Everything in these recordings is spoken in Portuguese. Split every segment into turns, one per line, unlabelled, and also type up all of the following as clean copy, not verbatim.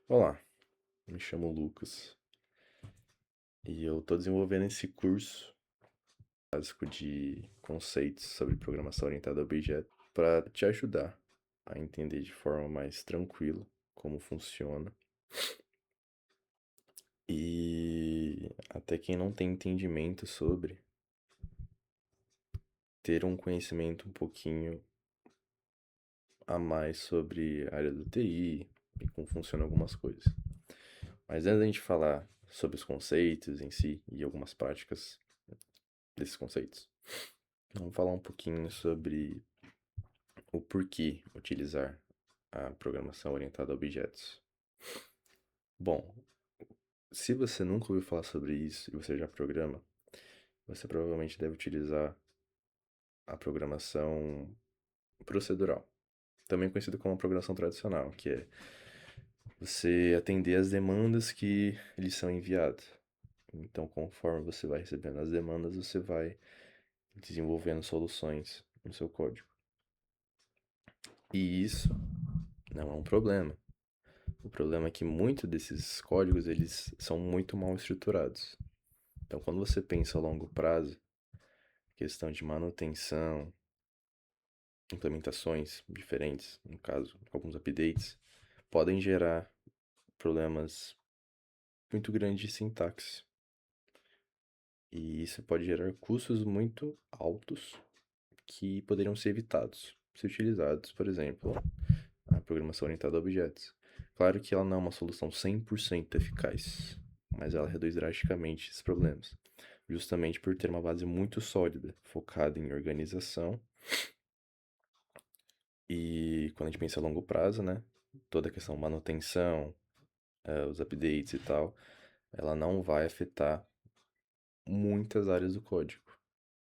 Olá, me chamo Lucas e eu estou desenvolvendo esse curso básico de conceitos sobre programação orientada a objetos para te ajudar a entender de forma mais tranquila como funciona e até quem não tem entendimento sobre ter um conhecimento um pouquinho a mais sobre a área do TI e como funcionam algumas coisas. Mas antes da gente falar sobre os conceitos em si e algumas práticas desses conceitos, vamos falar um pouquinho sobre o porquê utilizar a programação orientada a objetos. Bom, se você nunca ouviu falar sobre isso e você já programa, você provavelmente deve utilizar a programação procedural, também conhecida como programação tradicional, que é você atender às demandas que lhes são enviadas. Então, conforme você vai recebendo as demandas, você vai desenvolvendo soluções no seu código. E isso não é um problema. O problema é que muitos desses códigos eles são muito mal estruturados. Então, quando você pensa a longo prazo, questão de manutenção, implementações diferentes, no caso, alguns updates, podem gerar problemas muito grandes de sintaxe. E isso pode gerar custos muito altos que poderiam ser evitados se utilizados, por exemplo, a programação orientada a objetos. Claro que ela não é uma solução 100% eficaz, mas ela reduz drasticamente esses problemas, justamente por ter uma base muito sólida, focada em organização e quando a gente pensa a longo prazo, né, toda a questão manutenção, os updates e tal, ela não vai afetar muitas áreas do código.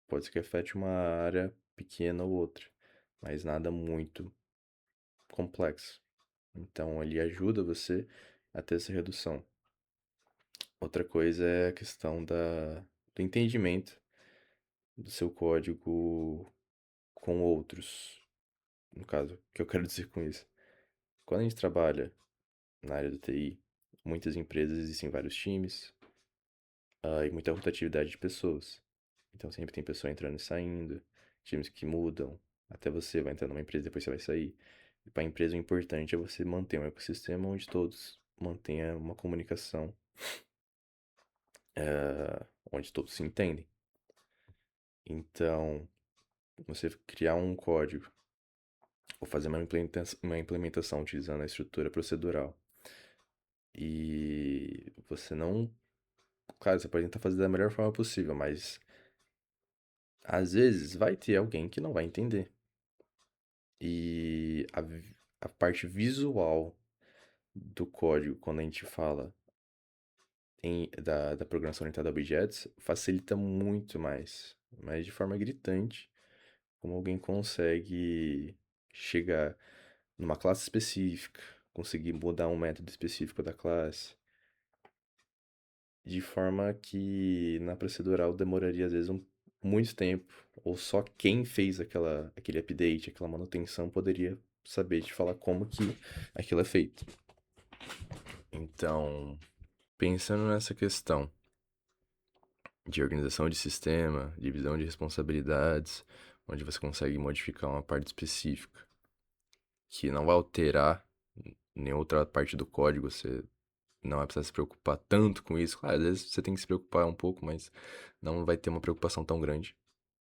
Pode ser que afete uma área pequena ou outra, mas nada muito complexo. Então, ele ajuda você a ter essa redução. Outra coisa é a questão do entendimento do seu código com outros. No caso, o que eu quero dizer com isso? Quando a gente trabalha na área do TI, muitas empresas existem vários times, e muita rotatividade de pessoas. Então sempre tem pessoa entrando e saindo, times que mudam, até você vai entrar numa empresa e depois você vai sair. E para a empresa o importante é você manter um ecossistema onde todos mantenham uma comunicação, onde todos se entendem. Então, você criar um código ou fazer uma implementação utilizando a estrutura procedural e você não. Claro, você pode tentar fazer da melhor forma possível, mas às vezes vai ter alguém que não vai entender. E a parte visual do código, quando a gente fala da programação orientada a objetos, facilita muito mais, mas de forma gritante, como alguém consegue chegar numa classe específica, conseguir mudar um método específico da classe, de forma que na procedural demoraria às vezes muito tempo, ou só quem fez aquele update, aquela manutenção poderia saber te falar como que aquilo é feito. Então, pensando nessa questão de organização de sistema, divisão de responsabilidades, onde você consegue modificar uma parte específica que não vai alterar nenhuma outra parte do código, você não vai precisar se preocupar tanto com isso. Claro, às vezes você tem que se preocupar um pouco, mas não vai ter uma preocupação tão grande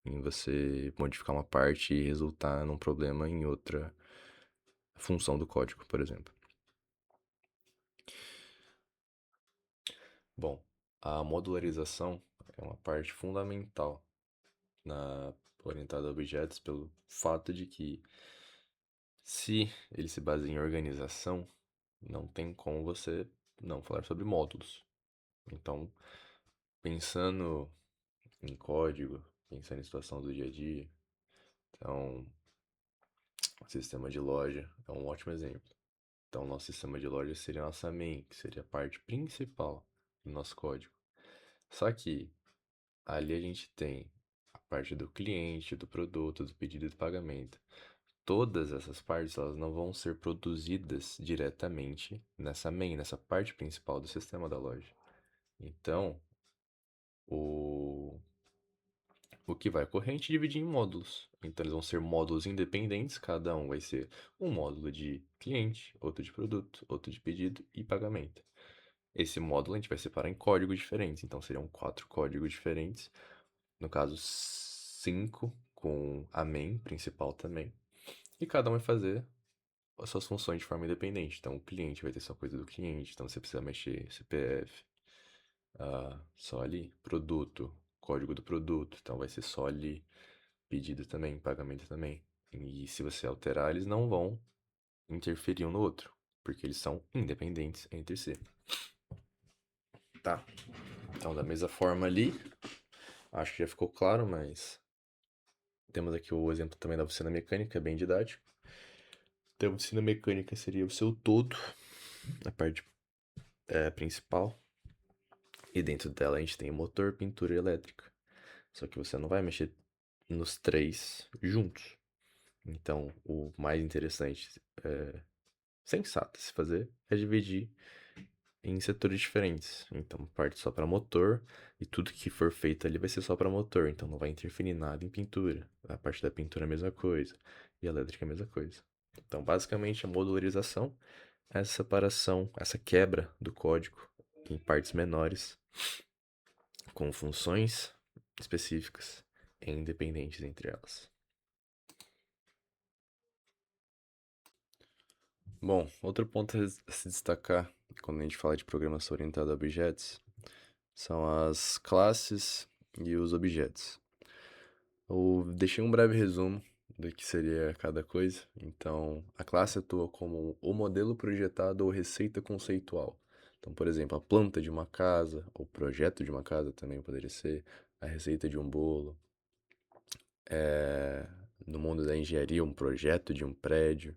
em você modificar uma parte e resultar num problema em outra função do código, por exemplo. Bom, a modularização é uma parte fundamental na orientada a objetos pelo fato de que se ele se baseia em organização, não tem como você não falar sobre módulos. Então, pensando em código, pensando em situação do dia a dia, então, o sistema de loja é um ótimo exemplo. Então, nosso sistema de loja seria a nossa main, que seria a parte principal do nosso código. Só que ali a gente tem a parte do cliente, do produto, do pedido e do pagamento. todas essas partes elas não vão ser produzidas diretamente nessa main, nessa parte principal do sistema da loja. Então, o, o que vai ocorrer é a gente dividir em módulos. Então, eles vão ser módulos independentes, cada um vai ser um módulo de cliente, outro de produto, outro de pedido e pagamento. Esse módulo a gente vai separar em códigos diferentes, então seriam 4 códigos diferentes, no caso 5 com a main principal também, e cada um vai fazer as suas funções de forma independente. Então, o cliente vai ter sua coisa do cliente, então você precisa mexer CPF, só ali. Produto, código do produto, então vai ser só ali. Pedido também, pagamento também. E se você alterar, eles não vão interferir um no outro, porque eles são independentes entre si. Tá. Então, da mesma forma ali, acho que já ficou claro, mas temos aqui o exemplo também da oficina mecânica, bem didático. Então, a oficina mecânica seria o seu todo, a parte principal. E dentro dela a gente tem motor, pintura e elétrica. Só que você não vai mexer nos três juntos. Então, o mais interessante, sensato se fazer, é dividir em setores diferentes. Então, parte só para motor e tudo que for feito ali vai ser só para motor. Então, não vai interferir nada em pintura. A parte da pintura é a mesma coisa e a elétrica é a mesma coisa. Então, basicamente, a modularização é essa separação, essa quebra do código em partes menores com funções específicas e independentes entre elas. Bom, outro ponto a se destacar quando a gente fala de programação orientada a objetos são as classes e os objetos. Eu deixei um breve resumo do que seria cada coisa. Então, a classe atua como o modelo projetado ou receita conceitual. Então, por exemplo, a planta de uma casa, ou projeto de uma casa também poderia ser, a receita de um bolo. No mundo da engenharia, um projeto de um prédio.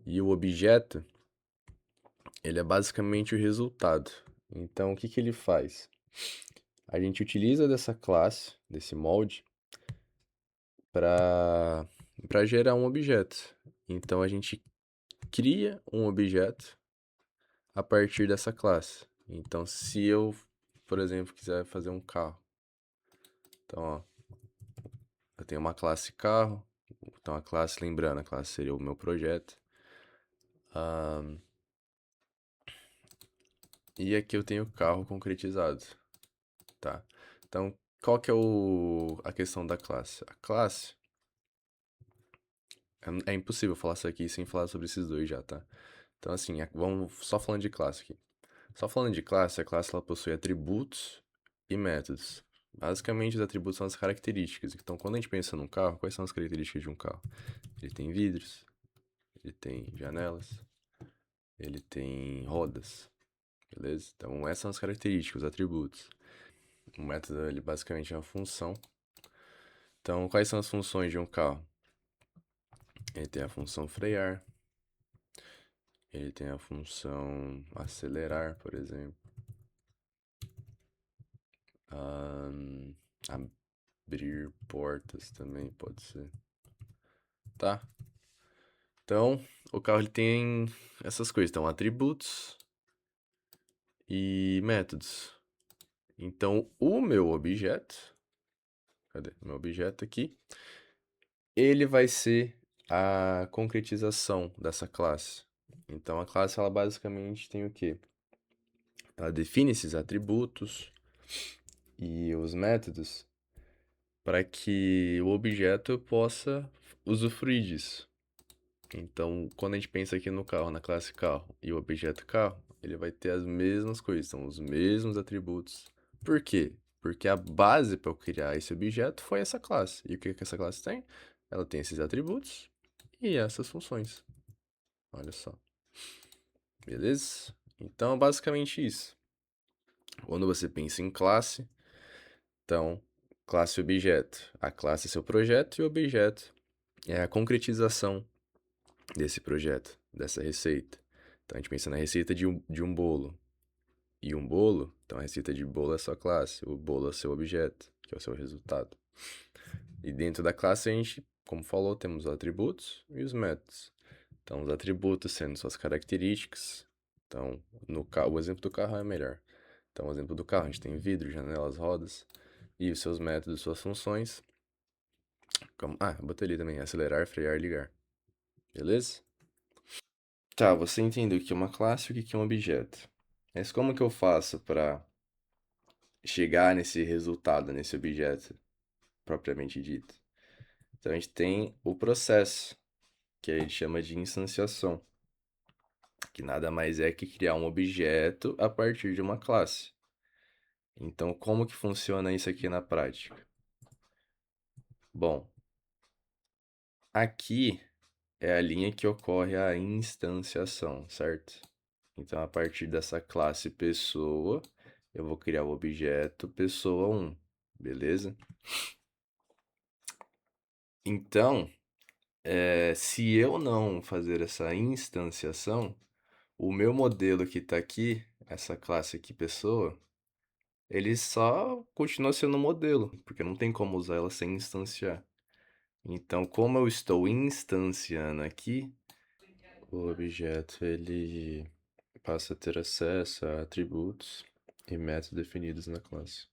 E o objeto, ele é basicamente o resultado. Então, o que que ele faz? A gente utiliza dessa classe, desse molde, para gerar um objeto. Então, a gente cria um objeto a partir dessa classe. Então, se eu, por exemplo, quiser fazer um carro, então, ó, eu tenho uma classe carro. Então, a classe, lembrando, a classe seria o meu projeto. E aqui eu tenho o carro concretizado, tá? Então, qual que é a questão da classe? A classe, é impossível falar isso aqui sem falar sobre esses dois já, tá? Então, assim, vamos só falando de classe aqui. Só falando de classe, a classe ela possui atributos e métodos. Basicamente, os atributos são as características. Então, quando a gente pensa num carro, quais são as características de um carro? Ele tem vidros, ele tem janelas, ele tem rodas, beleza? Então, essas são as características, os atributos. O método, ele basicamente é uma função. Então, quais são as funções de um carro? Ele tem a função frear, ele tem a função acelerar, por exemplo. Abrir portas também pode ser. Tá? Então, o carro ele tem essas coisas. Então, atributos e métodos. Então, o meu objeto, cadê? O meu objeto aqui, ele vai ser a concretização dessa classe. Então, a classe, ela basicamente tem o quê? Ela define esses atributos e os métodos para que o objeto possa usufruir disso. Então, quando a gente pensa aqui no carro, na classe carro e o objeto carro, ele vai ter as mesmas coisas, são os mesmos atributos. Por quê? Porque a base para eu criar esse objeto foi essa classe. E o que que essa classe tem? Ela tem esses atributos e essas funções. Olha só. Beleza? Então, é basicamente isso. Quando você pensa em classe, então, classe e objeto. A classe é seu projeto e o objeto é a concretização desse projeto, dessa receita. Então a gente pensa na receita de um bolo. E um bolo, então a receita de bolo é a sua classe, o bolo é o seu objeto, que é o seu resultado. E dentro da classe a gente como falou, temos os atributos e os métodos. Então, os atributos sendo suas características. Então, o exemplo do carro é melhor. Então, o exemplo do carro, a gente tem vidro, janelas, rodas. E os seus métodos, suas funções. Eu botei ali também, acelerar, frear, ligar. Beleza? Tá, você entendeu o que é uma classe e o que é um objeto. Mas como que eu faço para chegar nesse resultado, nesse objeto propriamente dito? Então, a gente tem o processo, que a gente chama de instanciação, que nada mais é que criar um objeto a partir de uma classe. Então, como que funciona isso aqui na prática? Bom, aqui é a linha que ocorre a instanciação, certo? Então, a partir dessa classe pessoa, eu vou criar o objeto pessoa 1, beleza? Então, se eu não fazer essa instanciação, o meu modelo que está aqui, essa classe aqui pessoa, ele só continua sendo um modelo, porque não tem como usar ela sem instanciar. Então, como eu estou instanciando aqui, o objeto ele passa a ter acesso a atributos e métodos definidos na classe.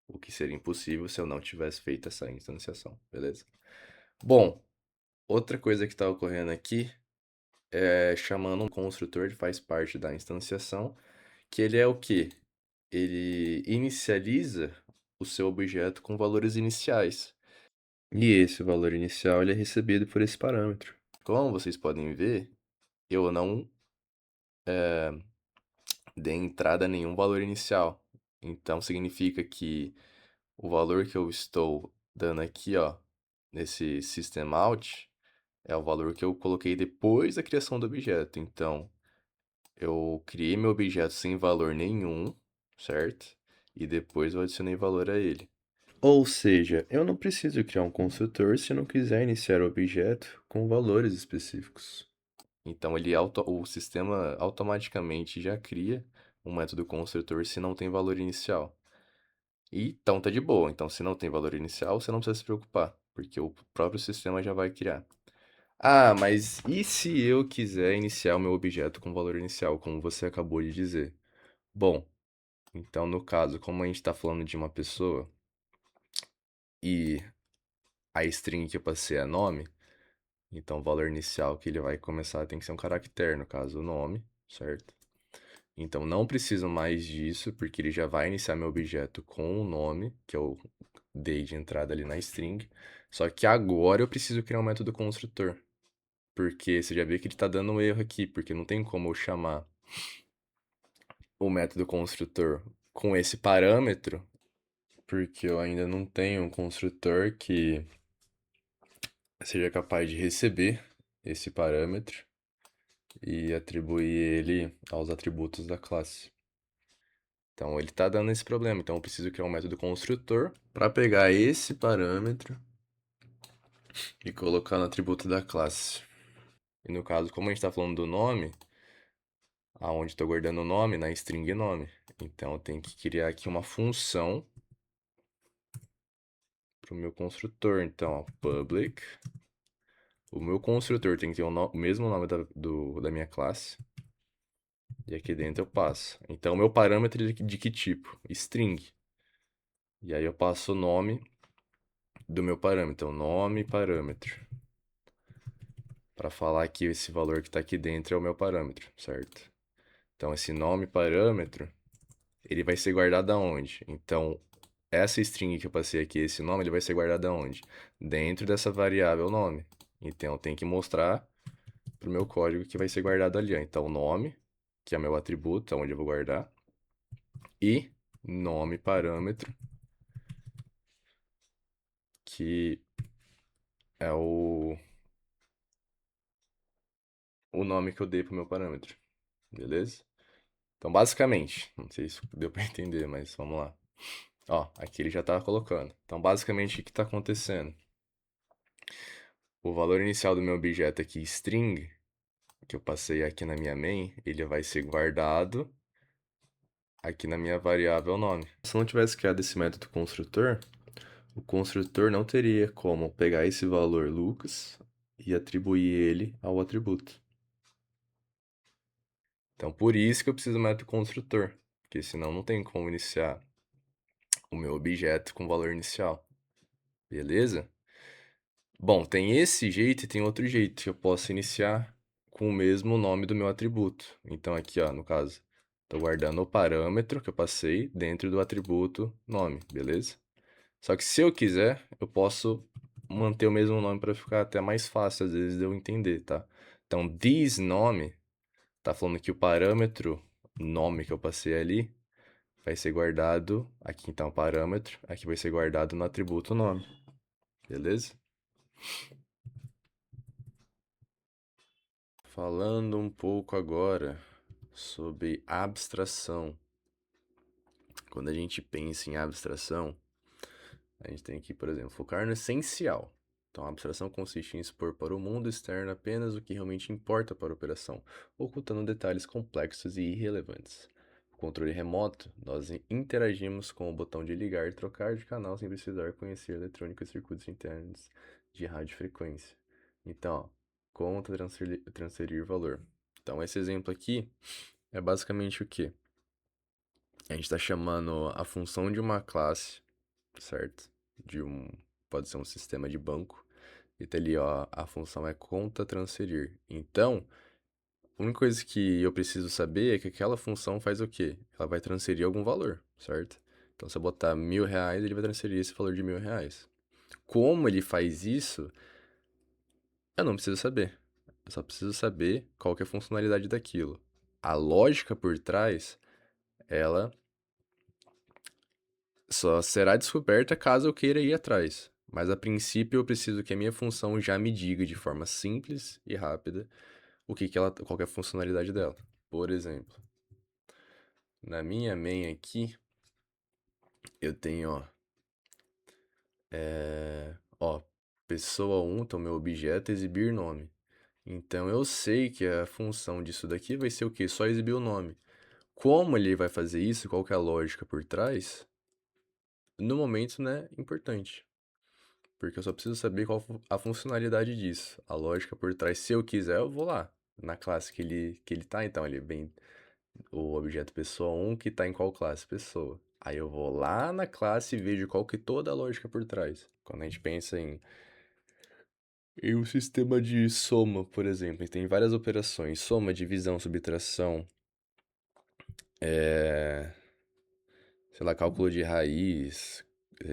O que seria impossível se eu não tivesse feito essa instanciação, beleza? Bom, outra coisa que está ocorrendo aqui é chamando um construtor que faz parte da instanciação, que ele é o quê? Ele inicializa o seu objeto com valores iniciais. E esse valor inicial ele é recebido por esse parâmetro. Como vocês podem ver, eu não dei entrada a nenhum valor inicial. Então significa que o valor que eu estou dando aqui, ó, nesse system out, é o valor que eu coloquei depois da criação do objeto. Então, eu criei meu objeto sem valor nenhum, certo? E depois eu adicionei valor a ele. Ou seja, eu não preciso criar um construtor se eu não quiser iniciar o objeto com valores específicos. Então o sistema automaticamente já cria um método construtor se não tem valor inicial. E então tá de boa. Então, se não tem valor inicial, você não precisa se preocupar, porque o próprio sistema já vai criar. Ah, mas e se eu quiser iniciar o meu objeto com valor inicial, como você acabou de dizer? Bom, então no caso, como a gente está falando de uma pessoa e a string que eu passei é nome, então o valor inicial que ele vai começar tem que ser um caractere, no caso o nome, certo? Então não preciso mais disso, porque ele já vai iniciar meu objeto com o nome, que eu dei de entrada ali na string. Só que agora eu preciso criar um método construtor. Porque você já vê que ele está dando um erro aqui, porque não tem como eu chamar o método construtor com esse parâmetro, porque eu ainda não tenho um construtor que seja capaz de receber esse parâmetro e atribuir ele aos atributos da classe. Então ele está dando esse problema. Então eu preciso criar um método construtor para pegar esse parâmetro e colocar no atributo da classe. E no caso, como a gente está falando do nome, aonde estou guardando o nome, na string nome. Então eu tenho que criar aqui uma função para o meu construtor. Então, ó, public. O meu construtor tem que ter o mesmo nome da minha classe. E aqui dentro eu passo. Então, o meu parâmetro é de que tipo? String. E aí eu passo o nome do meu parâmetro. Então, nome parâmetro. Para falar que esse valor que está aqui dentro é o meu parâmetro, certo? Então, esse nome parâmetro, ele vai ser guardado aonde? Então, essa string que eu passei aqui, esse nome, ele vai ser guardado aonde? Dentro dessa variável nome. Então, eu tenho que mostrar para o meu código que vai ser guardado ali. Ó. Então, nome, que é meu atributo, onde eu vou guardar, e nome parâmetro, que é o nome que eu dei para o meu parâmetro. Beleza? Então, basicamente, não sei se deu para entender, mas vamos lá. Ó, aqui ele já está colocando. Então, basicamente, o que está acontecendo? O valor inicial do meu objeto aqui, string, que eu passei aqui na minha main, ele vai ser guardado aqui na minha variável nome. Se eu não tivesse criado esse método construtor, o construtor não teria como pegar esse valor Lucas e atribuir ele ao atributo. Então, por isso que eu preciso do método construtor, porque senão não tem como iniciar o meu objeto com valor inicial. Beleza? Bom, tem esse jeito e tem outro jeito que eu posso iniciar com o mesmo nome do meu atributo. Então, aqui, ó, no caso, estou guardando o parâmetro que eu passei dentro do atributo nome, beleza? Só que se eu quiser, eu posso manter o mesmo nome para ficar até mais fácil, às vezes, de eu entender, tá? Então, this nome tá falando que o parâmetro nome que eu passei ali vai ser guardado, aqui então o parâmetro, aqui vai ser guardado no atributo nome, beleza? Falando um pouco agora sobre abstração. Quando a gente pensa em abstração, a gente tem que, por exemplo, focar no essencial. Então, a abstração consiste em expor para o mundo externo apenas o que realmente importa para a operação, ocultando detalhes complexos e irrelevantes. O controle remoto, nós interagimos com o botão de ligar e trocar de canal sem precisar conhecer eletrônica e circuitos internos de radiofrequência. Então, ó, conta transferir valor. Então, esse exemplo aqui é basicamente o quê? A gente está chamando a função de uma classe, certo? De um, pode ser um sistema de banco. E tá ali, ó, a função é conta transferir. Então, a única coisa que eu preciso saber é que aquela função faz o quê? Ela vai transferir algum valor, certo? Então, se eu botar R$ 1.000, ele vai transferir esse valor de R$ 1.000. Como ele faz isso, eu não preciso saber. Eu só preciso saber qual que é a funcionalidade daquilo. A lógica por trás, ela só será descoberta caso eu queira ir atrás. Mas a princípio eu preciso que a minha função já me diga de forma simples e rápida qual que é a funcionalidade dela. Por exemplo, na minha main aqui, eu tenho, ó, pessoa 1, então meu objeto é exibir nome. Então eu sei que a função disso daqui vai ser o quê? Só exibir o nome. Como ele vai fazer isso, qual que é a lógica por trás, no momento não é importante. Porque eu só preciso saber qual a funcionalidade disso. A lógica por trás, se eu quiser, eu vou lá. Na classe que ele tá, então, ele vem o objeto pessoa 1 que tá em qual classe? Pessoa. Aí eu vou lá na classe e vejo qual que é toda a lógica por trás. Quando a gente pensa em um sistema de soma, por exemplo, tem várias operações. Soma, divisão, subtração, é, sei lá, cálculo de raiz,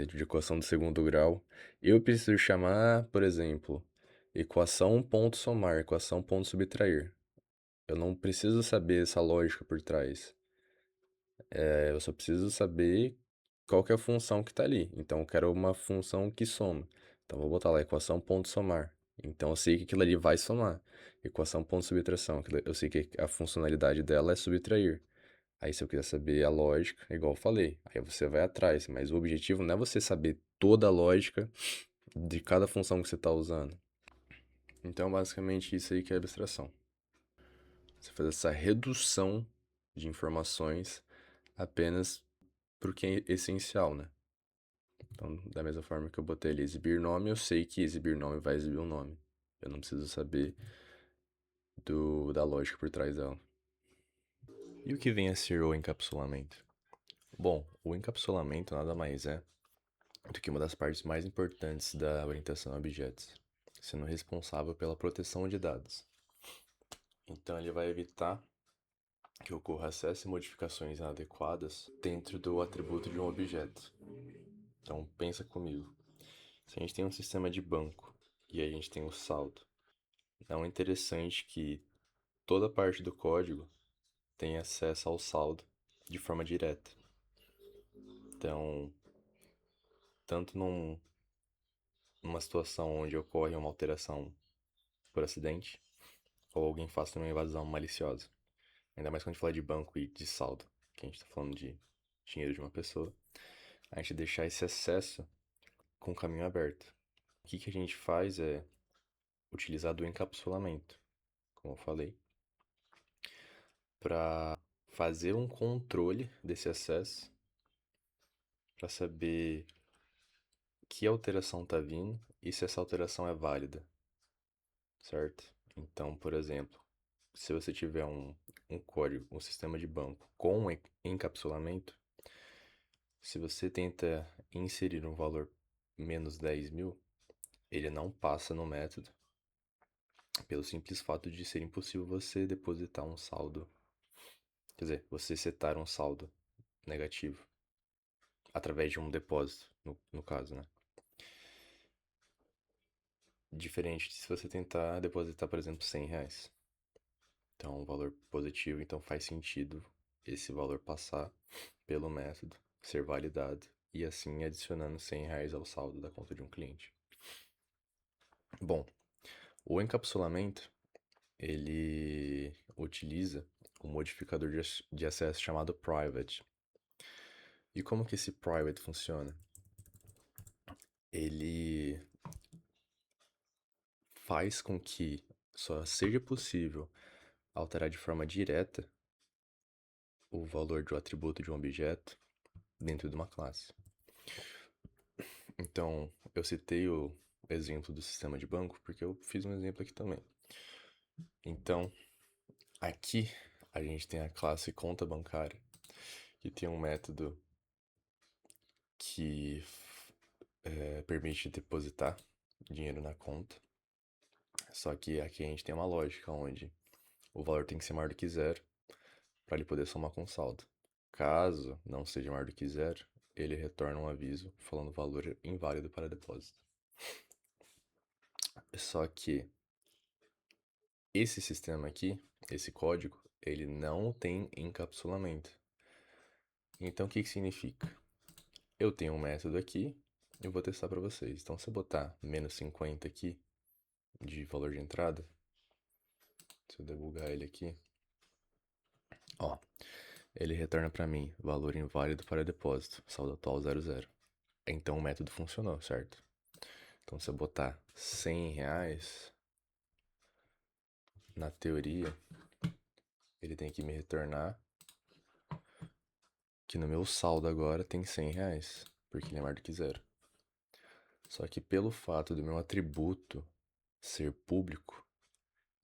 de equação do segundo grau. Eu preciso chamar, por exemplo, equação ponto somar, equação ponto subtrair. Eu não preciso saber essa lógica por trás. Eu só preciso saber qual que é a função que está ali. Então, eu quero uma função que soma. Então, vou botar lá equação ponto somar. Então, eu sei que aquilo ali vai somar. Equação ponto subtração. Eu sei que a funcionalidade dela é subtrair. Aí, se eu quiser saber a lógica, igual eu falei, aí você vai atrás. Mas o objetivo não é você saber toda a lógica de cada função que você está usando. Então, basicamente, isso aí que é abstração. Você faz essa redução de informações apenas para o que é essencial, né? Então, da mesma forma que eu botei ali exibir nome, eu sei que exibir nome vai exibir um nome. Eu não preciso saber da lógica por trás dela. E o que vem a ser o encapsulamento? Bom, o encapsulamento nada mais é do que uma das partes mais importantes da orientação a objetos, sendo responsável pela proteção de dados. Então, ele vai evitar que ocorra acesso e modificações inadequadas dentro do atributo de um objeto. Então, pensa comigo. Se a gente tem um sistema de banco e a gente tem o saldo, não é interessante que toda parte do código tenha acesso ao saldo de forma direta. Então, tanto numa situação onde ocorre uma alteração por acidente, ou alguém faça uma invasão maliciosa. Ainda mais quando a gente fala de banco e de saldo, que a gente está falando de dinheiro de uma pessoa, a gente deixar esse acesso com o caminho aberto. O que a gente faz é utilizar do encapsulamento, como eu falei, para fazer um controle desse acesso, para saber que alteração está vindo e se essa alteração é válida, certo? Então, por exemplo, se você tiver um código, um sistema de banco com encapsulamento, se você tenta inserir um valor menos 10.000, ele não passa no método, pelo simples fato de ser impossível você depositar um saldo, quer dizer, você setar um saldo negativo através de um depósito, no caso, né? Diferente de se você tentar depositar, por exemplo, R$ 100. Então, um valor positivo, então faz sentido esse valor passar pelo método, ser validado e assim adicionando R$ 100 ao saldo da conta de um cliente. Bom, o encapsulamento, ele utiliza um modificador de acesso chamado private. E como que esse private funciona? Ele faz com que só seja possível alterar de forma direta o valor do atributo de um objeto dentro de uma classe. Então, eu citei o exemplo do sistema de banco porque eu fiz um exemplo aqui também. Então, aqui a gente tem a classe conta bancária, que tem um método que permite depositar dinheiro na conta. Só que aqui a gente tem uma lógica onde o valor tem que ser maior do que zero para ele poder somar com saldo. Caso não seja maior do que zero, ele retorna um aviso falando valor inválido para depósito. Só que esse sistema aqui, esse código, ele não tem encapsulamento. Então o que significa? Eu tenho um método aqui, eu vou testar para vocês. Então se eu botar menos 50 aqui de valor de entrada, se eu debugar ele aqui, ó, ele retorna para mim valor inválido para depósito, saldo atual 00. Então o método funcionou, certo? Então se eu botar R$ 100, na teoria, ele tem que me retornar que no meu saldo agora tem R$ 100, porque ele é maior do que zero. Só que pelo fato do meu atributo ser público,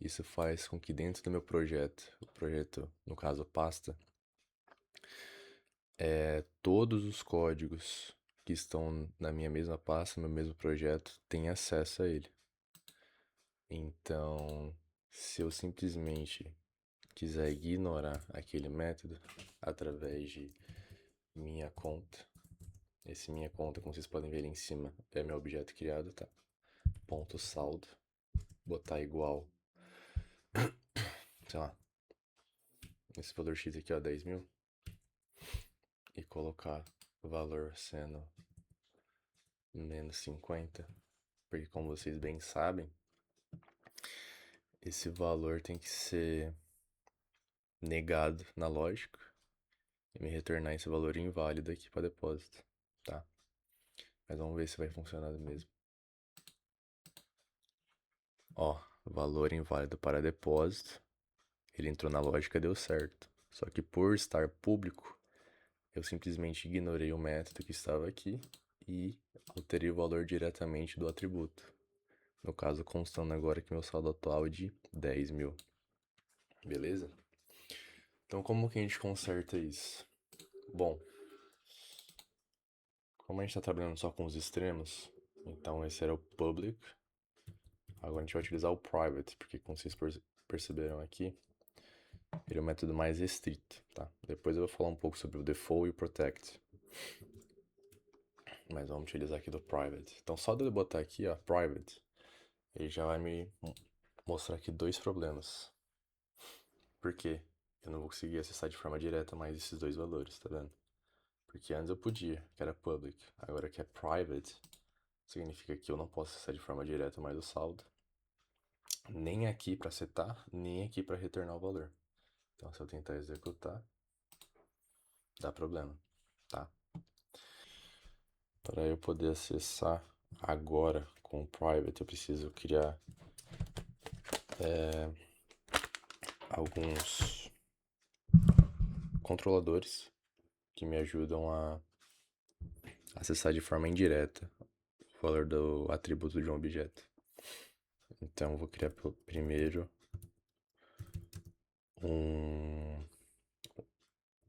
isso faz com que dentro do meu projeto, o projeto, no caso pasta, todos os códigos que estão na minha mesma pasta, no meu mesmo projeto, têm acesso a ele. Então, se eu simplesmente quiser ignorar aquele método através de minha conta, esse minha conta, como vocês podem ver ali em cima, é meu objeto criado, tá? Ponto saldo, botar igual, sei lá, esse valor X aqui, ó, 10.000, e colocar o valor sendo menos 50, porque como vocês bem sabem, esse valor tem que ser negado na lógica e me retornar esse valor inválido aqui para depósito, tá? Mas vamos ver se vai funcionar mesmo. Ó, valor inválido para depósito, ele entrou na lógica, deu certo. Só que por estar público, eu simplesmente ignorei o método que estava aqui e alterei o valor diretamente do atributo. No caso, constando agora que meu saldo atual é de 10.000. Beleza? Então, como que a gente conserta isso? Bom, como a gente está trabalhando só com os extremos, então esse era o public. Agora a gente vai utilizar o private, porque como vocês perceberam aqui, ele é o método mais restrito, tá? Depois eu vou falar um pouco sobre o default e o protect. Mas vamos utilizar aqui do private. Então só de eu botar aqui, ó, private, ele já vai me mostrar aqui dois problemas. Por quê? Eu não vou conseguir acessar de forma direta mais esses dois valores, tá vendo? Porque antes eu podia, que era public. Agora que é private, significa que eu não posso acessar de forma direta mais o saldo. Nem aqui para setar, nem aqui para retornar o valor. Então se eu tentar executar, dá problema, tá? Para eu poder acessar agora com o private, eu preciso criar alguns controladores que me ajudam a acessar de forma indireta valor do atributo de um objeto. Então, eu vou criar primeiro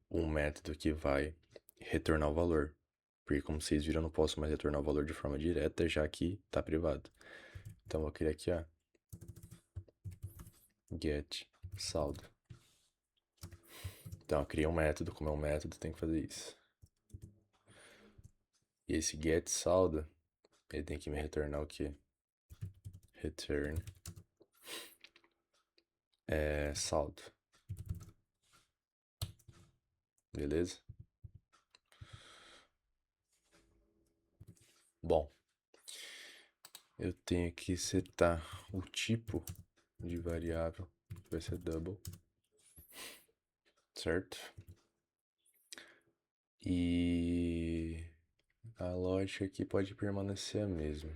um método que vai retornar o valor. Porque, como vocês viram, eu não posso mais retornar o valor de forma direta, já que está privado. Então, eu vou criar aqui, ó, get saldo. Então, eu criei um método, como é um método, tem que fazer isso. E esse get saldo, ele tem que me retornar o quê? Return saldo. Beleza? Bom, eu tenho que setar o tipo de variável, que vai ser double, certo? E a lógica aqui pode permanecer a mesma.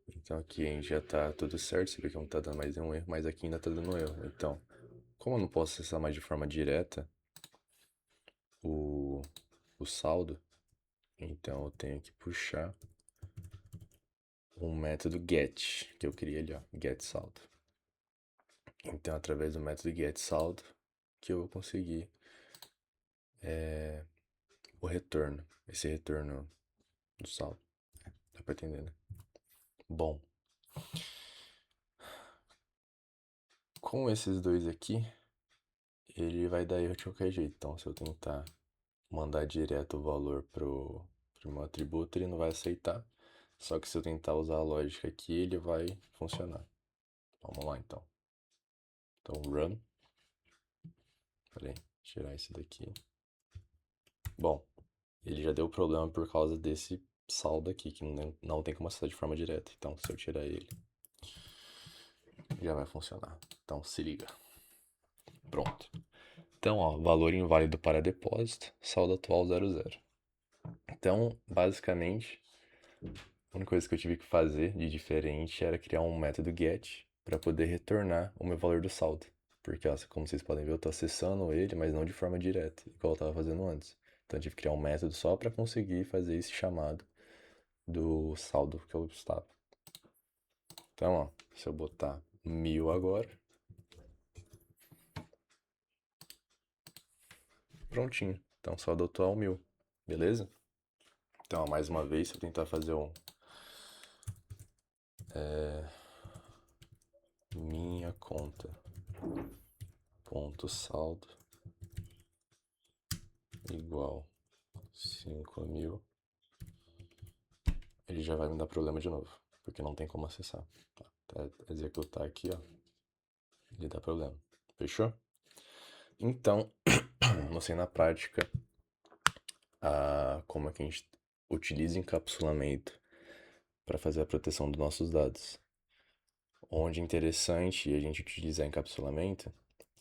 Então aqui a gente já tá tudo certo, você vê que não tá dando mais nenhum erro, mas aqui ainda tá dando erro. Então, como eu não posso acessar mais de forma direta o, o saldo, então eu tenho que puxar um método get, que eu criei ali, ó, get saldo. Então, através do método get saldo, que eu vou conseguir o retorno, esse retorno do saldo. Dá pra entender, né? Bom, com esses dois aqui, ele vai dar erro de qualquer jeito. Então, se eu tentar mandar direto o valor pro meu atributo, ele não vai aceitar. Só que se eu tentar usar a lógica aqui, ele vai funcionar. Vamos lá, então. Então, run. Peraí, tirar esse daqui. Bom, ele já deu problema por causa desse saldo aqui, que não tem como acessar de forma direta. Então, se eu tirar ele, já vai funcionar. Então, se liga. Pronto. Então, ó, valor inválido para depósito, saldo atual 00. Então, basicamente, a única coisa que eu tive que fazer de diferente era criar um método get para poder retornar o meu valor do saldo. Porque, ó, como vocês podem ver, eu estou acessando ele, mas não de forma direta, igual eu estava fazendo antes. Então, eu tive que criar um método só para conseguir fazer esse chamado do saldo que eu estava. Então, ó, se eu botar 1000 agora, prontinho. Então, saldo atual 1000, beleza? Então, mais uma vez, se eu tentar fazer minha conta ponto saldo igual 5000, ele já vai me dar problema de novo, porque não tem como acessar. Tá? Até executar aqui, ó, ele dá problema. Fechou? Então, não sei na prática como é que a gente utiliza encapsulamento para fazer a proteção dos nossos dados. Onde é interessante a gente utilizar encapsulamento,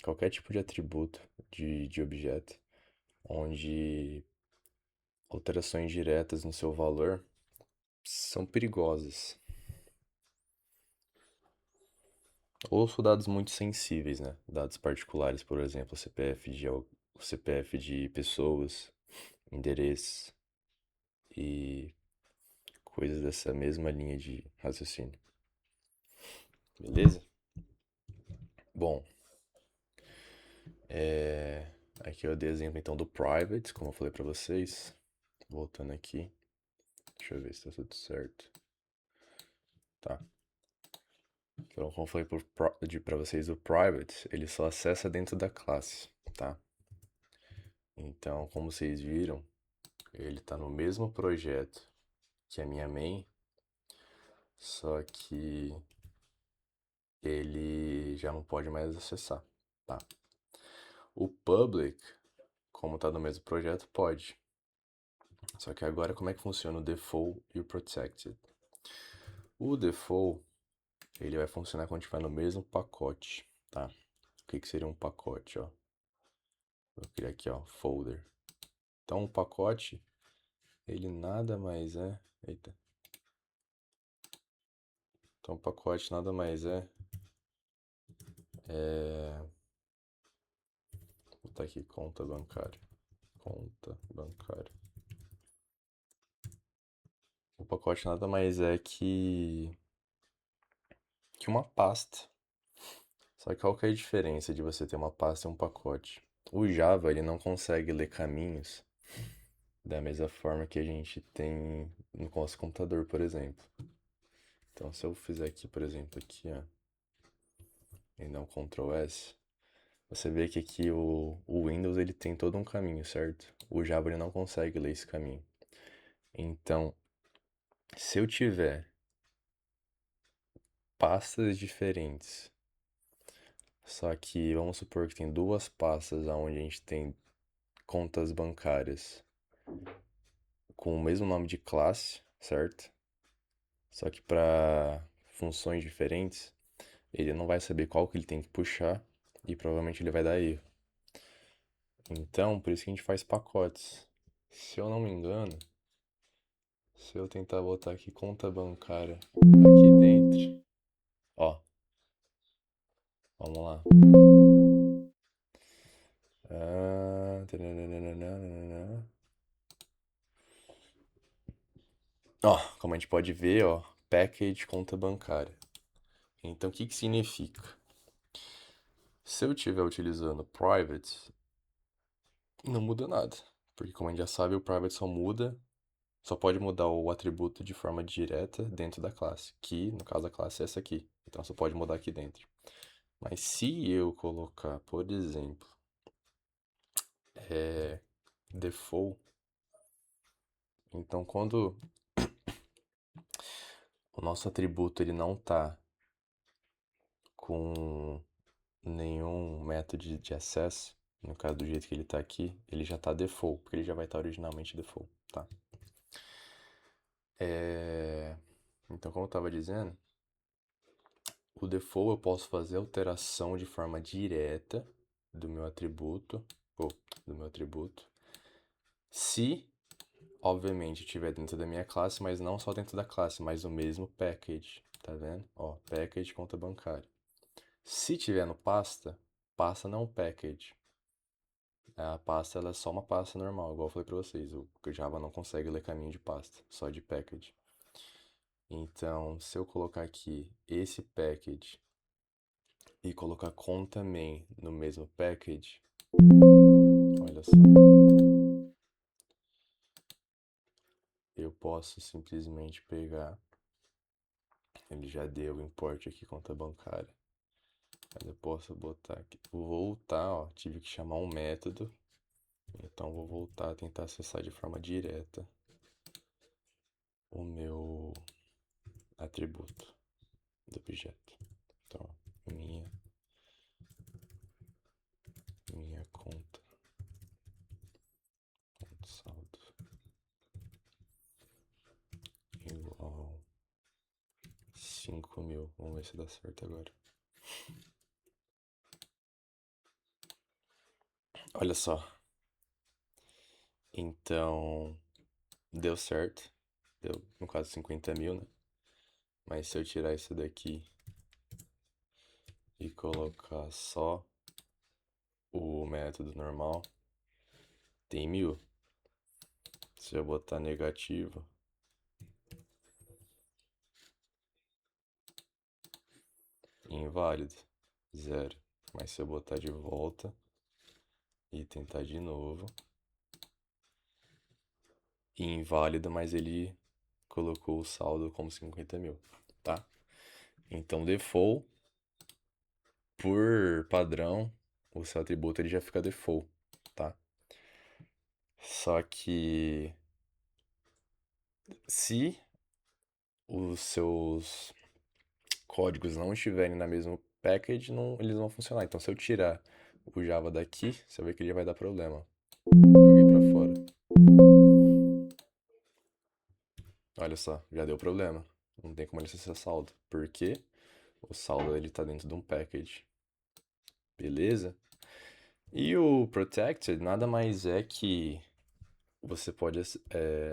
qualquer tipo de atributo de objeto, onde alterações diretas no seu valor são perigosas. Ou são dados muito sensíveis, né? Dados particulares, por exemplo, o CPF de pessoas, endereços e coisas dessa mesma linha de raciocínio. Beleza? Bom, aqui eu dei exemplo então do private, como eu falei para vocês. Voltando aqui, deixa eu ver se tá tudo certo. Tá. Então, como eu falei para vocês, o private, ele só acessa dentro da classe, tá? Então, como vocês viram, ele está no mesmo projeto que a minha main, só que ele já não pode mais acessar, tá? O public, como está no mesmo projeto, pode. Só que agora como é que funciona o default e o protected? O default, ele vai funcionar quando estiver no mesmo pacote, tá? O que seria um pacote, ó? Vou criar aqui, ó, folder. Então, o pacote, ele nada mais é... Eita. Então, o pacote nada mais vou botar aqui, conta bancária. Conta bancária. O pacote nada mais é que uma pasta. Só que qual que é a diferença de você ter uma pasta e um pacote? O Java, ele não consegue ler caminhos da mesma forma que a gente tem no nosso computador, por exemplo. Então, se eu fizer aqui, por exemplo, aqui, ó, e dar um Ctrl S, você vê que aqui o Windows ele tem todo um caminho, certo? O Java ele não consegue ler esse caminho. Então, se eu tiver pastas diferentes, só que vamos supor que tem duas pastas onde a gente tem contas bancárias com o mesmo nome de classe, certo? Só que para funções diferentes, ele não vai saber qual que ele tem que puxar e provavelmente ele vai dar erro. Então, por isso que a gente faz pacotes. Se eu não me engano, se eu tentar botar aqui conta bancária aqui dentro, ó, vamos lá. Tananana. Ó, como a gente pode ver, ó, package conta bancária. Então, o que que significa? Se eu estiver utilizando private, não muda nada. Porque como a gente já sabe, o private só pode mudar o atributo de forma direta dentro da classe, que no caso a classe é essa aqui. Então só pode mudar aqui dentro. Mas se eu colocar, por exemplo, default, então quando o nosso atributo ele não está com nenhum método de acesso, no caso do jeito que ele está aqui, ele já está default, porque ele já vai estar originalmente default, tá? Então, como eu estava dizendo, o default eu posso fazer alteração de forma direta do meu atributo, ou do meu atributo, se, obviamente, estiver dentro da minha classe, mas não só dentro da classe, mas o mesmo package, tá vendo? Ó, package conta bancária. Se tiver no pasta, pasta não é um package. A pasta ela é só uma pasta normal, igual eu falei pra vocês. O Java não consegue ler caminho de pasta, só de package. Então, se eu colocar aqui esse package e colocar conta main no mesmo package, olha só, eu posso simplesmente pegar, ele já deu o import aqui conta bancária, mas eu posso botar aqui, vou voltar, ó, tive que chamar um método, então vou voltar a tentar acessar de forma direta o meu atributo do objeto. Então, minha conta, ponto saldo, igual 5.000. Vamos ver se dá certo agora. Olha só. Então, deu certo. Deu, no caso, 50.000, né? Mas se eu tirar isso daqui e colocar só o método normal, tem 1.000. Se eu botar negativo, inválido, 0. Mas se eu botar de volta e tentar de novo, inválido, mas ele colocou o saldo como 50.000, tá? Então, default, por padrão, o seu atributo ele já fica default, tá? Só que se os seus códigos não estiverem na mesma package, não, eles não vão funcionar. Então, se eu tirar o Java daqui, você vai ver que ele vai dar problema. Joguei pra fora. Olha só, já deu problema. Não tem como ele acessar saldo. Por quê? O saldo ele tá dentro de um package. Beleza? E o protected nada mais é que você pode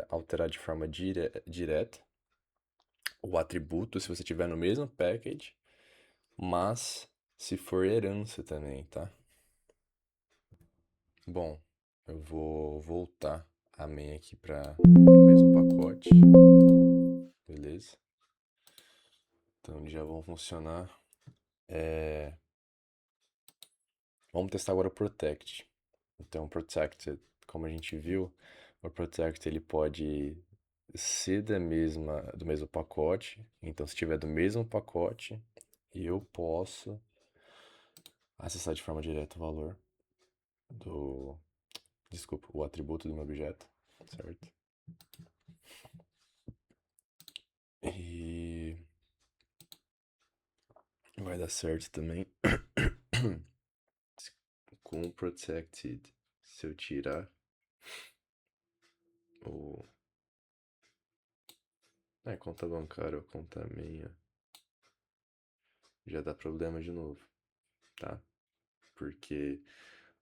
alterar de forma direta o atributo se você tiver no mesmo package, mas se for herança também, tá? Bom, eu vou voltar a main aqui para o mesmo pacote. beleza? Então eles já vão funcionar. É, Vamos testar agora o Protect. Então, o Protect, como a gente viu, o Protect ele pode ser do mesmo pacote. Então, se tiver do mesmo pacote, eu posso acessar de forma direta o valor do, desculpa, o atributo do meu objeto, certo? E vai dar certo também com o Protected. Se eu tirar o. Conta bancária ou conta minha, já dá problema de novo, tá? Porque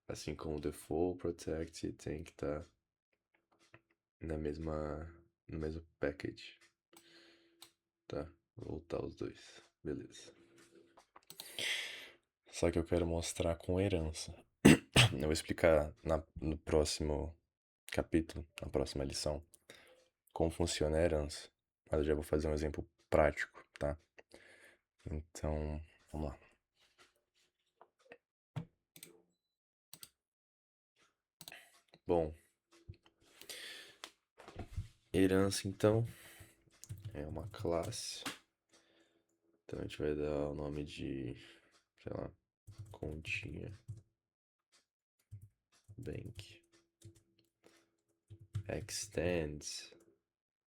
assim como o default, protect tem que estar na mesma no mesmo package, tá? Vou voltar os dois, beleza. Só que eu quero mostrar com herança. Eu vou explicar no próximo capítulo, na próxima lição, como funciona a herança. Mas eu já vou fazer um exemplo prático, tá? Então, vamos lá. Bom, herança então é uma classe. Então a gente vai dar o nome de, sei lá, continha bank. Extends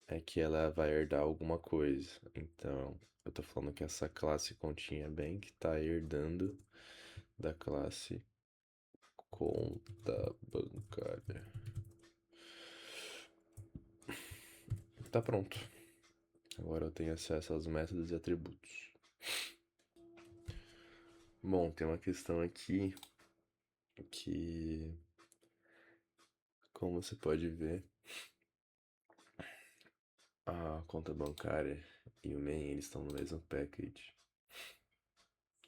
é que ela vai herdar alguma coisa. Então, eu tô falando que essa classe continha bank tá herdando da classe conta bancária. Tá pronto. Agora eu tenho acesso aos métodos e atributos. Bom, tem uma questão aqui que, como você pode ver, a conta bancária e o main eles estão no mesmo package.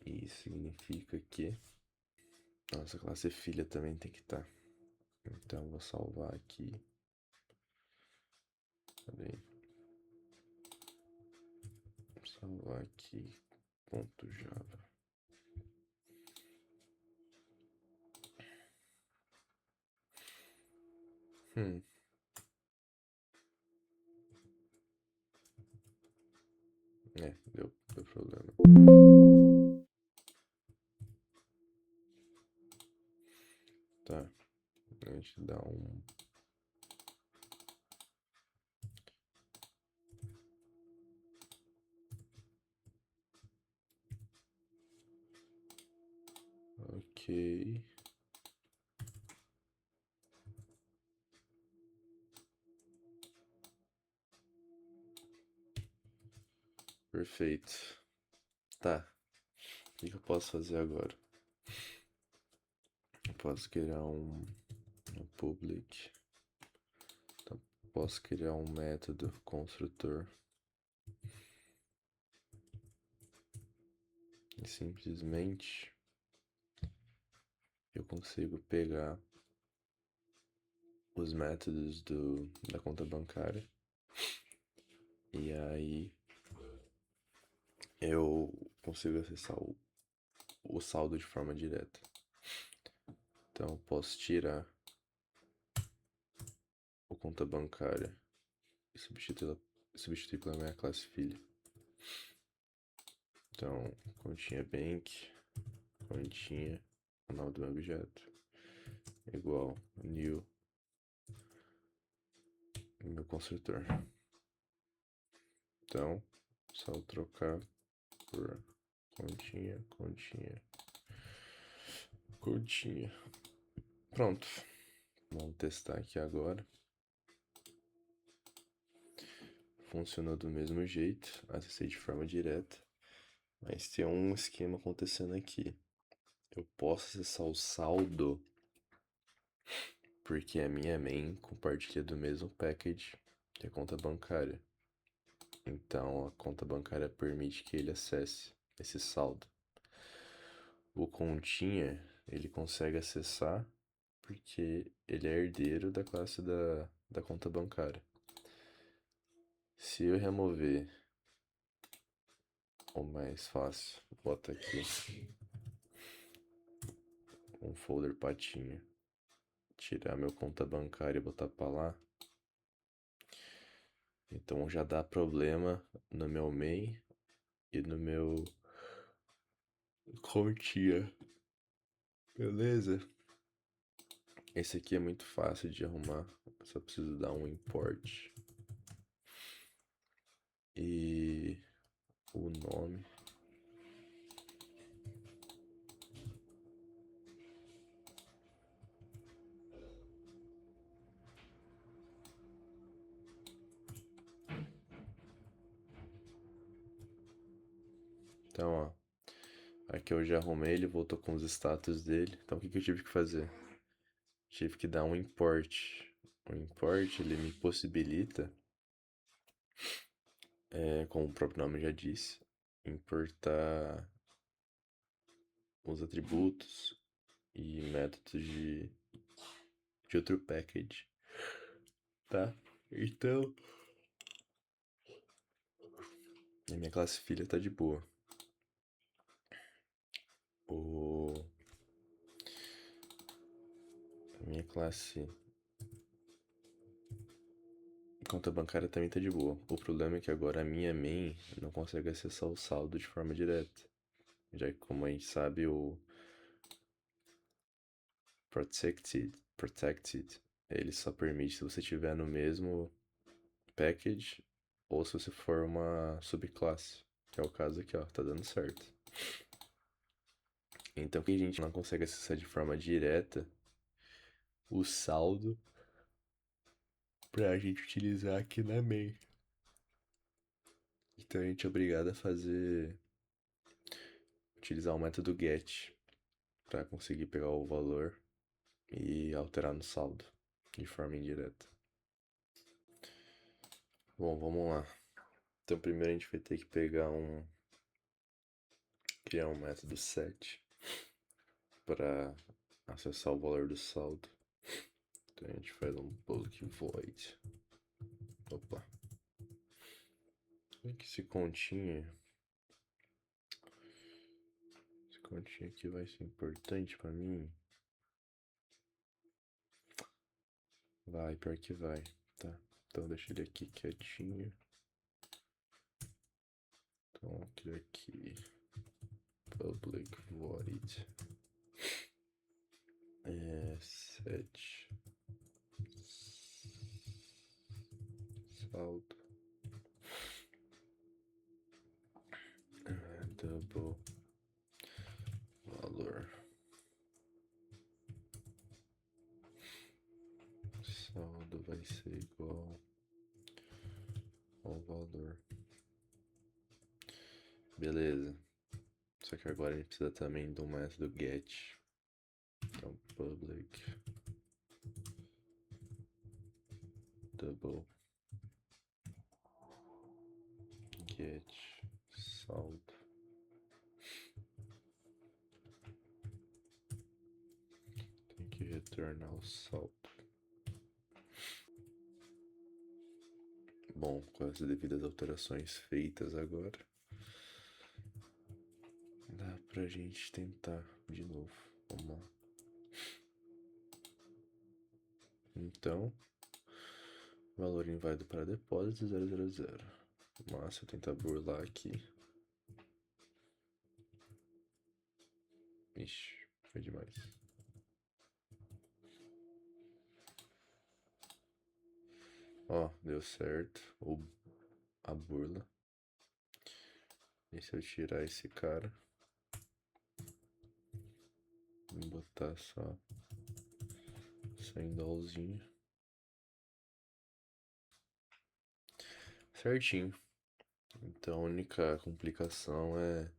E isso significa que a nossa classe filha também tem que estar. Então vou salvar aqui. Cadê? Vou salvar aqui. Ponto Java. Hum, deu problema. Tá, a gente dá um. Ok. Perfeito. Tá, o que eu posso fazer agora? Eu posso criar um public. Então, posso criar um método construtor. E simplesmente eu consigo pegar os métodos da conta bancária. E aí eu consigo acessar o saldo de forma direta. Então eu posso tirar o conta bancária e substituir pela minha classe filha. Então, continha bank, continha o nome do meu objeto, igual new meu construtor. Então, só trocar por continha, continha, continha. Pronto. Vamos testar aqui agora. Funcionou do mesmo jeito, acessei de forma direta, mas tem um esquema acontecendo aqui. Eu posso acessar o saldo porque a minha main compartilha do mesmo package que a conta bancária. Então a conta bancária permite que ele acesse esse saldo. O continha, ele consegue acessar porque ele é herdeiro da classe da conta bancária. Se eu remover o mais fácil, bota aqui um folder patinha, tirar meu conta bancária e botar pra lá, então já dá problema no meu main e no meu continha, beleza? Esse aqui é muito fácil de arrumar, só preciso dar um import e o nome. Então, ó, aqui eu já arrumei, ele voltou com os status dele. Então, o que que eu tive que fazer? Tive que dar um import. O import, ele me possibilita, como o próprio nome já disse, importar os atributos e métodos de outro package, tá? Então, a minha classe filha tá de boa. O... A minha classe conta bancária também tá de boa. O problema é que agora a minha main não consegue acessar o saldo de forma direta. Já que, como a gente sabe, o Protected, ele só permite se você estiver no mesmo package ou se você for uma subclasse, que é o caso aqui, ó, tá dando certo. Então, que a gente não consegue acessar de forma direta o saldo pra gente utilizar aqui na main. Então a gente é obrigado a utilizar o método get para conseguir pegar o valor e alterar no saldo de forma indireta. Bom, vamos lá. Então primeiro a gente vai ter que criar um método set para acessar o valor do saldo. Então a gente faz um public void. Opa. Como é que esse continha aqui vai ser importante para mim? Vai, pior que vai, tá? Então deixa ele aqui quietinho. Então aqui public void set saldo double valor. Saldo vai ser igual ao valor. Beleza. Só que agora a gente precisa também do método get. Então public double get saldo. Tem que retornar o saldo. Bom, com as devidas alterações feitas agora, dá pra gente tentar de novo. Vamos lá. Então, valor inválido para depósito 000. Mas se eu tentar burlar aqui. Ixi, foi demais. Ó, deu certo. A burla. E se eu tirar esse cara? Vou botar só sem dólarzinho. Certinho. Então a única complicação é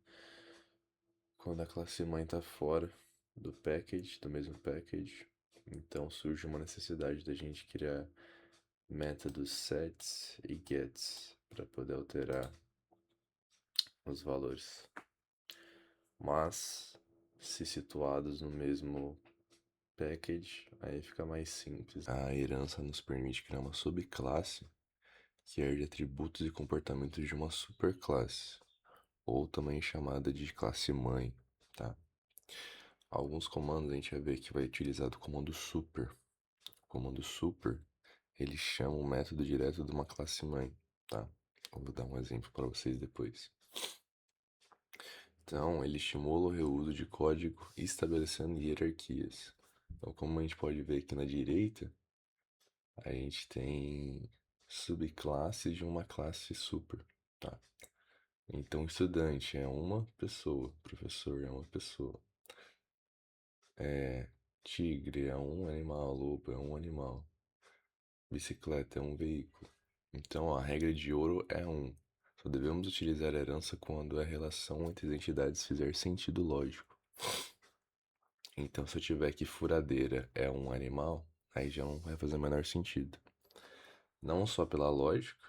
quando a classe mãe tá fora do package, do mesmo package. Então surge uma necessidade da gente criar métodos sets e gets para poder alterar os valores. Mas se situados no mesmo package, aí fica mais simples. A herança nos permite criar uma subclasse que herde atributos e comportamentos de uma superclasse, ou também chamada de classe mãe, tá? Alguns comandos a gente vai ver que vai utilizar do comando super. O comando super, ele chama o método direto de uma classe mãe, tá? Eu vou dar um exemplo para vocês depois. Então, ele estimula o reuso de código estabelecendo hierarquias. Então, como a gente pode ver aqui na direita, a gente tem subclasses de uma classe super, tá? Então, estudante é uma pessoa, professor é uma pessoa, tigre é um animal, lobo é um animal, bicicleta é um veículo. Então, a regra de ouro é um. Só devemos utilizar a herança quando a relação entre as entidades fizer sentido lógico. Então, se eu tiver que furadeira é um animal, aí já não vai fazer o menor sentido. Não só pela lógica,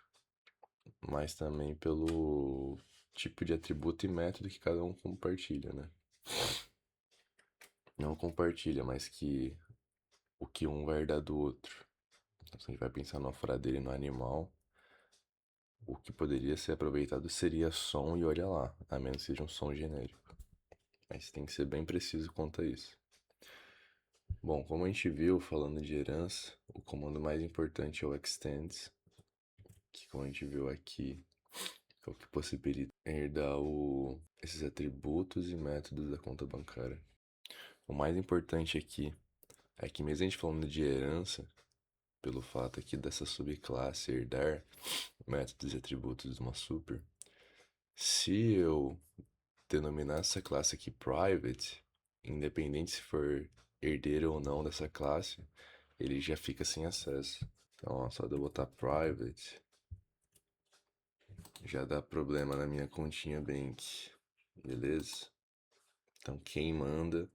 mas também pelo tipo de atributo e método que cada um compartilha, né? Não compartilha, mas que o que um vai herdar do outro. Então, se a gente vai pensar numa furadeira e no animal, o que poderia ser aproveitado seria som e olha lá, a menos que seja um som genérico. Mas tem que ser bem preciso quanto a isso. Bom, como a gente viu, falando de herança, o comando mais importante é o extends, que como a gente viu aqui, é o que possibilita herdar esses atributos e métodos da conta bancária. O mais importante aqui é que mesmo a gente falando de herança, pelo fato aqui dessa subclasse herdar métodos e atributos de uma super, se eu denominar essa classe aqui private, independente se for herdeiro ou não dessa classe, ele já fica sem acesso. Então, ó, só de eu botar private, já dá problema na minha continha bank, beleza? Então, quem manda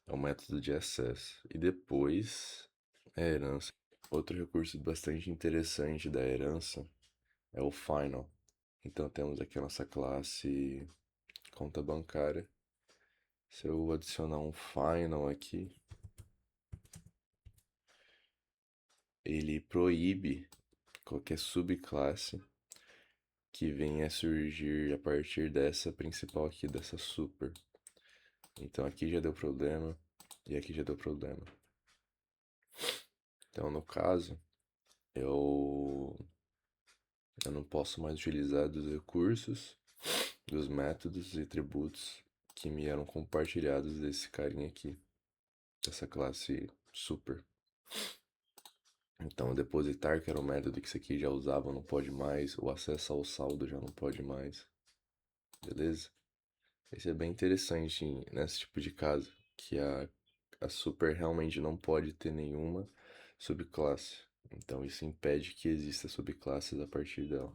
é o método de acesso. E depois, a herança. Outro recurso bastante interessante da herança é o final. Então, temos aqui a nossa classe conta bancária. Se eu adicionar um final aqui, ele proíbe qualquer subclasse que venha a surgir a partir dessa principal aqui, dessa super. Então aqui já deu problema e aqui já deu problema. Então no caso, eu, eu não posso mais utilizar dos recursos, dos métodos e atributos que me eram compartilhados desse carinha aqui, dessa classe super. Então, o depositar, que era o método que isso aqui já usava, não pode mais. O acesso ao saldo já não pode mais. Beleza? Isso é bem interessante nesse tipo de caso, que a super realmente não pode ter nenhuma subclasse. Então, isso impede que exista subclasses a partir dela.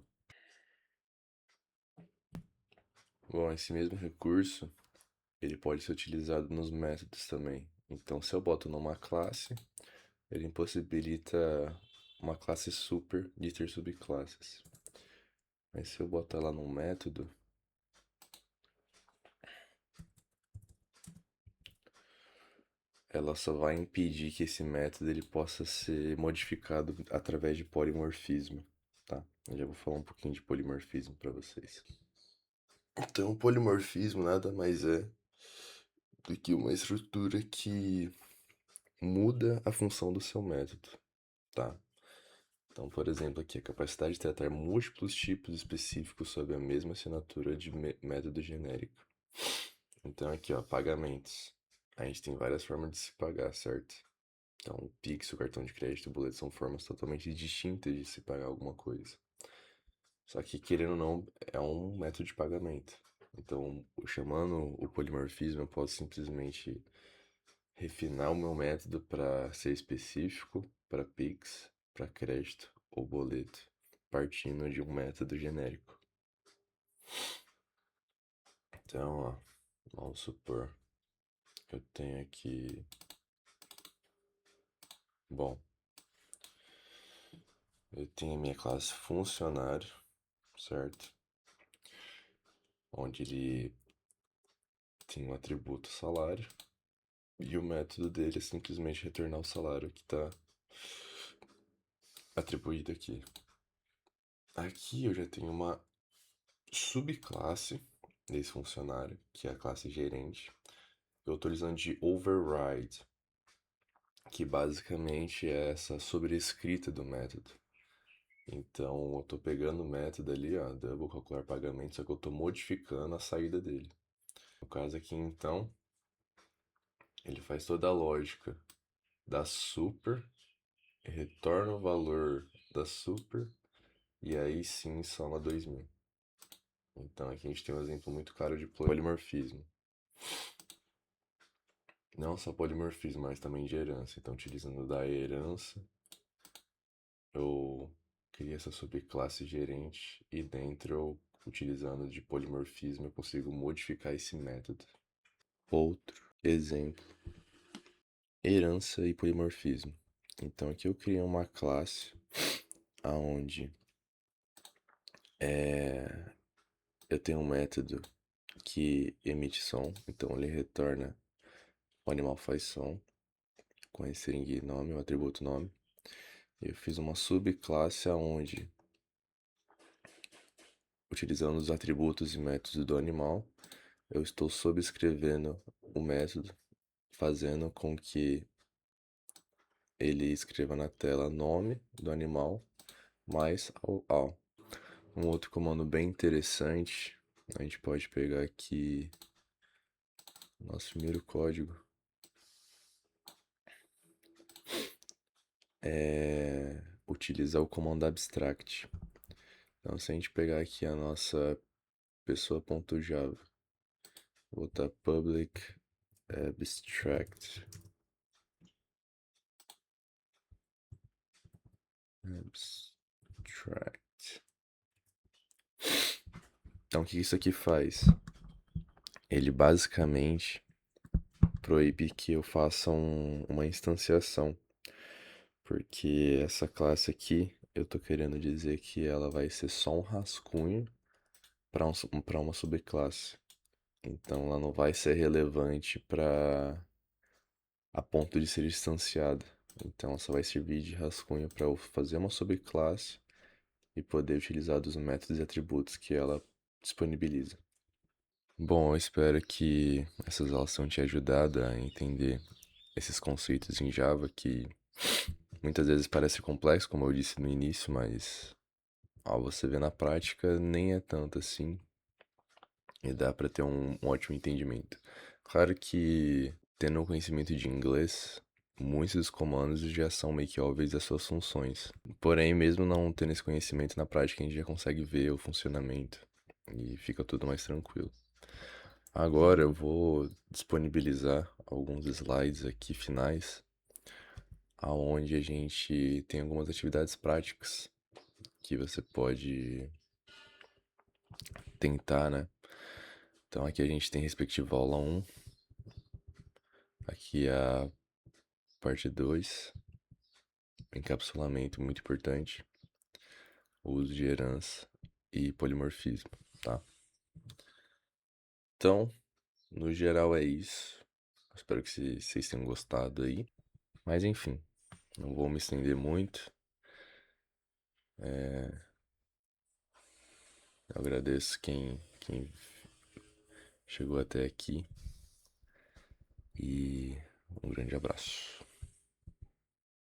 Bom, esse mesmo recurso, ele pode ser utilizado nos métodos também. Então, se eu boto numa classe, ele impossibilita uma classe super de ter subclasses. Mas se eu botar ela num método, ela só vai impedir que esse método ele possa ser modificado através de polimorfismo, tá? Eu já vou falar um pouquinho de polimorfismo para vocês. Então, polimorfismo nada mais é do que uma estrutura que muda a função do seu método, tá? Então, por exemplo, aqui a capacidade de tratar múltiplos tipos específicos sob a mesma assinatura de método genérico. Então, aqui, ó, pagamentos. A gente tem várias formas de se pagar, certo? Então, o Pix, o cartão de crédito, o boleto são formas totalmente distintas de se pagar alguma coisa. Só que, querendo ou não, é um método de pagamento. Então, chamando o polimorfismo, eu posso simplesmente refinar o meu método para ser específico para Pix, para crédito ou boleto, partindo de um método genérico. Então, ó, vamos supor que eu tenho aqui. Bom, eu tenho a minha classe funcionário, certo? Onde ele tem um atributo salário e o método dele é simplesmente retornar o salário que está atribuído aqui. Aqui eu já tenho uma subclasse desse funcionário, que é a classe gerente. Eu estou utilizando de override, que basicamente é essa sobrescrita do método. Então eu estou pegando o método ali, ó, double calcular pagamento, só que eu estou modificando a saída dele. No caso aqui, então, ele faz toda a lógica da super, retorna o valor da super e aí sim soma 2000. Então aqui a gente tem um exemplo muito claro de polimorfismo. Não só polimorfismo, mas também de herança. Então, utilizando da herança, eu criei essa subclasse gerente e dentro eu, utilizando de polimorfismo, eu consigo modificar esse método. Outro exemplo, herança e polimorfismo. Então aqui eu criei uma classe aonde eu tenho um método que emite som, então ele retorna o animal faz som com a string nome, o atributo nome. Eu fiz uma subclasse aonde, utilizando os atributos e métodos do animal, eu estou subscrevendo o método, fazendo com que ele escreva na tela nome do animal mais ao. Um outro comando bem interessante, a gente pode pegar aqui nosso primeiro código, é utilizar o comando abstract. Então, se a gente pegar aqui a nossa pessoa.java, botar public abstract, abstract. Então, o que isso aqui faz? Ele basicamente proíbe que eu faça uma instanciação, porque essa classe aqui, eu tô querendo dizer que ela vai ser só um rascunho para uma subclasse. Então, ela não vai ser relevante para a ponto de ser instanciada. Então, ela só vai servir de rascunho para eu fazer uma subclasse e poder utilizar dos métodos e atributos que ela disponibiliza. Bom, eu espero que essas aulas tenham te ajudado a entender esses conceitos em Java que muitas vezes parece complexo, como eu disse no início, mas ao você ver na prática nem é tanto assim e dá para ter um ótimo entendimento. Claro que tendo um conhecimento de inglês, muitos dos comandos já são meio que óbvios das suas funções. Porém, mesmo não tendo esse conhecimento na prática, a gente já consegue ver o funcionamento e fica tudo mais tranquilo. Agora eu vou disponibilizar alguns slides aqui finais, aonde a gente tem algumas atividades práticas que você pode tentar, né? Então aqui a gente tem respectiva aula 1, aqui a parte 2, encapsulamento muito importante, o uso de herança e polimorfismo, tá? Então, no geral é isso. Espero que vocês tenham gostado aí. Mas enfim, não vou me estender muito. Eu agradeço quem chegou até aqui e um grande abraço.